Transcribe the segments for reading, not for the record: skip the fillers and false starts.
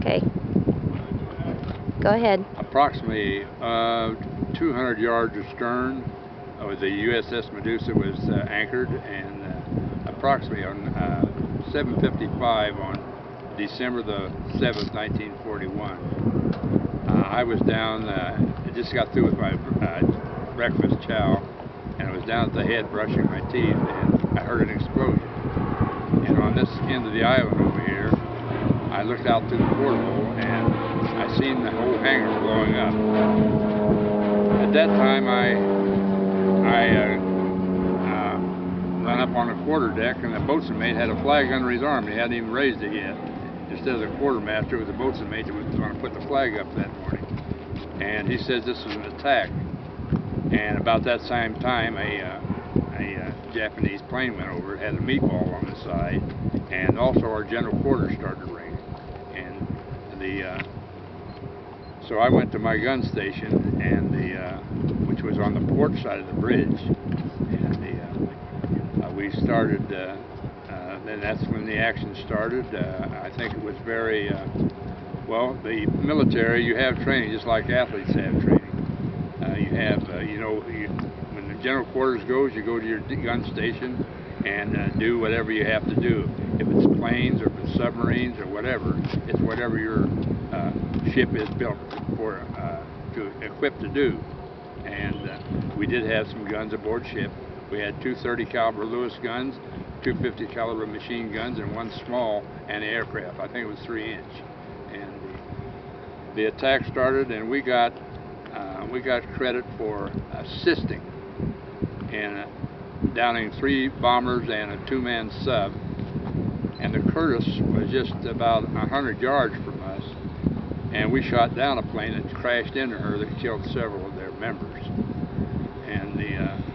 Okay. Go ahead. Approximately 200 yards astern, the USS Medusa was anchored, and approximately on 7:55 on December the 7th, 1941. I was down, I just got through with my breakfast chow, and I was down at the head brushing my teeth, and I heard an explosion. And on this end of the island over here, I looked out through the porthole, and I seen the whole hangar blowing up. At that time, I went up on the quarterdeck, and the boatswain mate had a flag under his arm. He hadn't even raised it yet. Instead of the quartermaster, it was the boatswain mate that was going to put the flag up that morning. And he says this was an attack. And about that same time, a Japanese plane went over. It had a meatball on the side, and also our general quarters started ringing. And so I went to my gun station, and which was on the port side of the bridge, and we started. Then that's when the action started. I think it was very well. The military, you have training just like athletes have training. You have, when the general quarters goes, you go to your gun station and do whatever you have to do. If it's planes or if it's submarines or whatever, it's whatever your ship is built for, equipped to do. And we did have some guns aboard ship. We had two 30 caliber Lewis guns, two 50 caliber machine guns, and one small anti-aircraft. I think it was 3-inch. And the attack started, and we got credit for assisting in downing 3 bombers and a 2-man sub. And the Curtis was just about 100 yards from us, and we shot down a plane that crashed into her that killed several of their members. And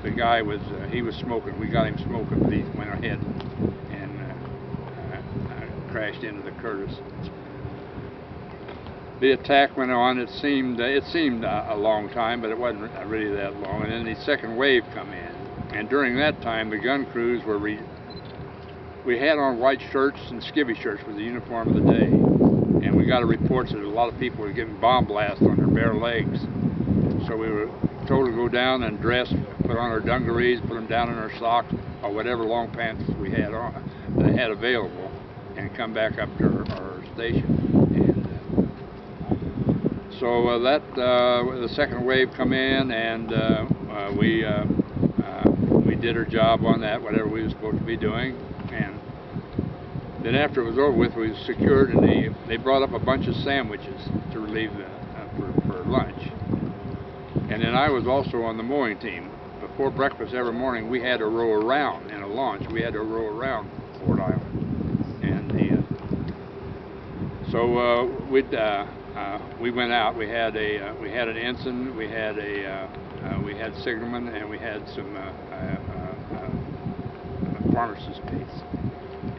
the guy was he was smoking. We got him smoking, but he went ahead and crashed into the Curtis. The attack went on. It seemed a long time, but it wasn't really that long. And then the second wave come in, and during that time, the gun crews were we had on white shirts and skivvy shirts with the uniform of the day, and we got a report that a lot of people were getting bomb blasts on their bare legs. So we were told to go down and dress, put on our dungarees, put them down in our socks or whatever long pants we had on that had available, and come back up to our station. So the second wave come in, and we did our job on that, whatever we were supposed to be doing. And then after it was over with, we secured, and they brought up a bunch of sandwiches to relieve for lunch. And then I was also on the mowing team. Before breakfast every morning, we had to row around in a launch. We had to row around Ford Island, and so we went out. We had an ensign, we had signalmen, and we had some pharmacist mates.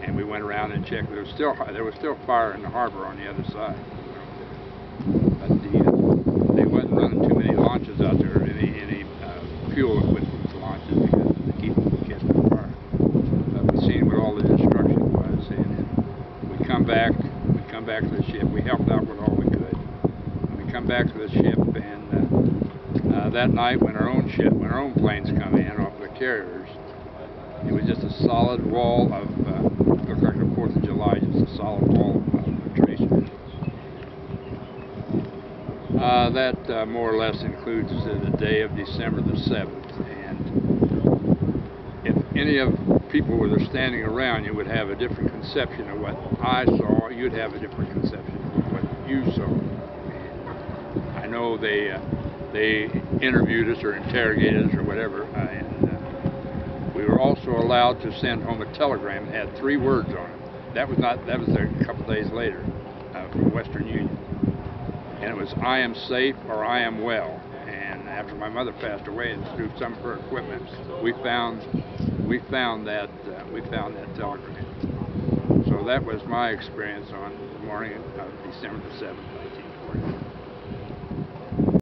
And we went around and checked. There was still fire in the harbor on the other side. But they wasn't running too many launches out there, any fuel equipped launches, because they keep catching fire. But we seen what all the destruction was, and we come back to the ship. We helped out with all we could. We come back to the ship, and that night when our own planes come in off the carriers, it was just a solid wall of, looked like the 4th of July, just a solid wall of tracers. That more or less includes the day of December the 7th, and if any of the people who were standing around you would have a different conception of what I saw, you'd have a different conception of what you saw. And I know they interviewed us or interrogated us or whatever, and we were also allowed to send home a telegram that had 3 words on it. That was a couple days later from Western Union. And it was, "I am safe," or "I am well." And after my mother passed away, and through some of her equipment, we found that telegram. So that was my experience on the morning of December the 7th, 1940.